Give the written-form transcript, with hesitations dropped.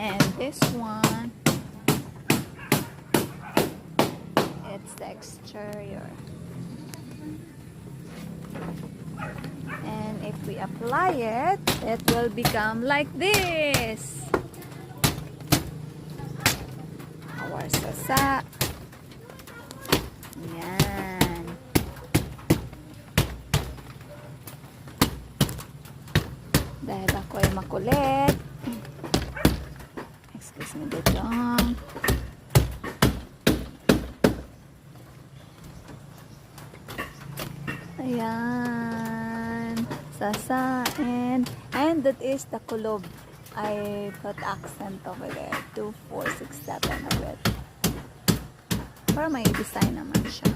And this one, it's the exterior. And if we apply it, it will become like this. Our sasa. Yan. Dahil ako ay makulit. Excuse me dito. Ayan. Sasa. And that is the kulob. I put accent over there. 2, 4, 6, 7 of it. Para may design naman siya.